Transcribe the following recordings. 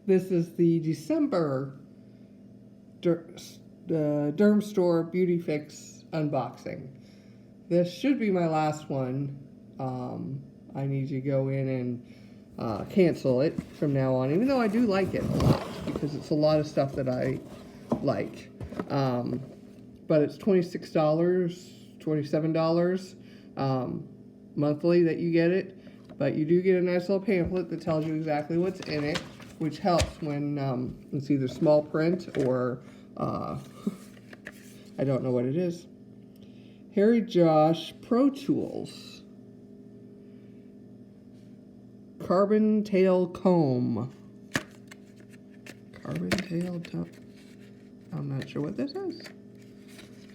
This is the December DermStore Beauty Fix unboxing. This should be my last one. I need to go in and cancel it from now on, even though I do like it a lot, because it's a lot of stuff that I like. But it's $26, $27 monthly that you get it. But you do get a nice little pamphlet that tells you exactly what's in it, which helps when it's either small print or I don't know what it is. Harry Josh Pro Tools Carbon Tail Comb. Carbon Tail Comb. I'm not sure what this is.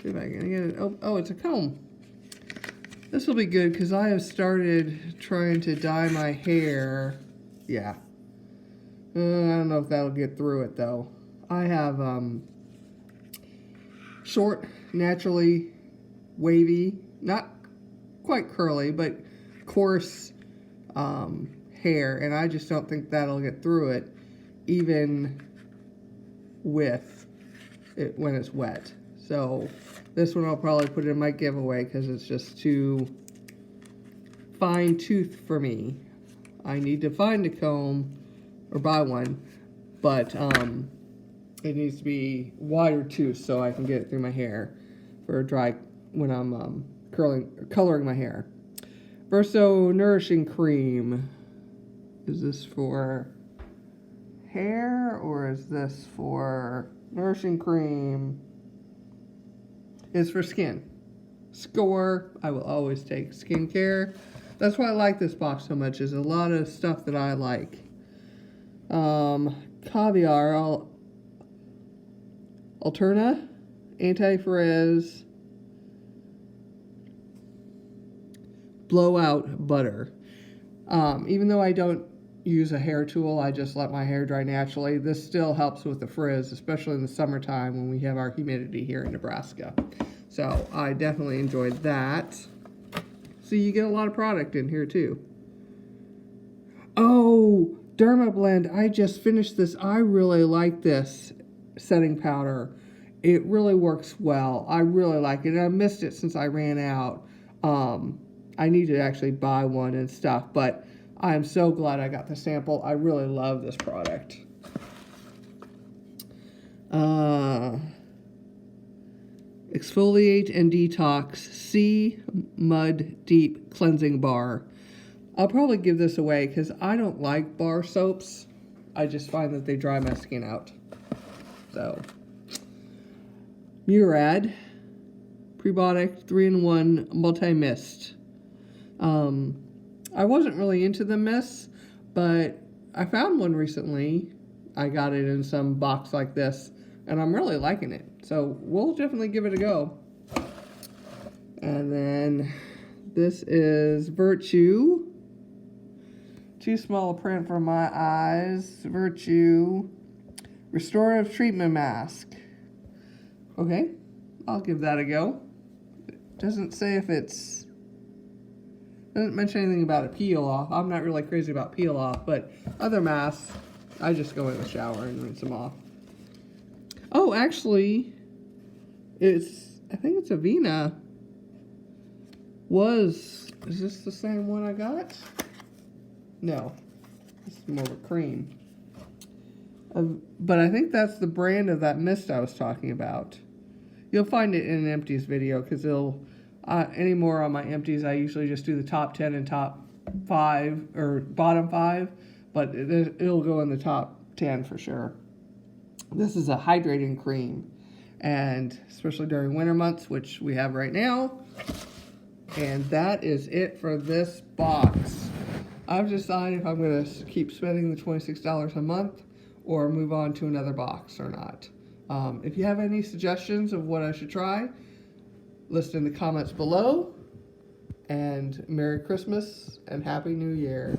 See if I can get it. Oh, it's a comb. This will be good because I have started trying to dye my hair. Yeah. I don't know if that'll get through it though. I have short, naturally wavy, not quite curly, but coarse hair, and I just don't think that'll get through it, even with it when it's wet. So this one I'll probably put in my giveaway because it's just too fine tooth for me. I need to find a comb or buy one, but it needs to be wider tooth so I can get it through my hair for dry when I'm coloring my hair. Verso Nourishing Cream. Is this for hair or is this for nourishing cream? It's for skin. Score. I will always take skincare. That's why I like this box so much. Is a lot of stuff that I like. Caviar Alterna, Anti-Frizz, Blowout Butter. Even though I don't use a hair tool, I just let my hair dry naturally. This still helps with the frizz, especially in the summertime when we have our humidity here in Nebraska. So I definitely enjoyed that. So you get a lot of product in here too. Oh, Dermablend. I just finished this. I really like this setting powder. It really works well. I really like it. And I missed it since I ran out. I need to actually buy one and stuff, but I am so glad I got the sample. I really love this product. Exfoliate and Detox Sea Mud Deep Cleansing Bar. I'll probably give this away because I don't like bar soaps. I just find that they dry my skin out. So, Murad Prebiotic 3-in-1 Multi-Mist. I wasn't really into the mists, but I found one recently. I got it in some box like this, and I'm really liking it. So we'll definitely give it a go. And then this is Virtue. Too small a print for my eyes. Virtue Restorative Treatment Mask. Okay, I'll give that a go. It doesn't say if it's... doesn't mention anything about a peel off. I'm not really crazy about peel off, but other masks, I just go in the shower and rinse them off. Oh, actually, I think it's Avena. Is this the same one I got? No, this is more of a cream. But I think that's the brand of that mist I was talking about. You'll find it in an empties video because it'll... anymore on my empties, I usually just do the top 10 and top 5 or bottom 5, but it'll go in the top 10 for sure. This is a hydrating cream, and especially during winter months, which we have right now. And that is it for this box. I've decided if I'm going to keep spending the $26 a month or move on to another box or not. If you have any suggestions of what I should try, list in the comments below, and Merry Christmas and Happy New Year.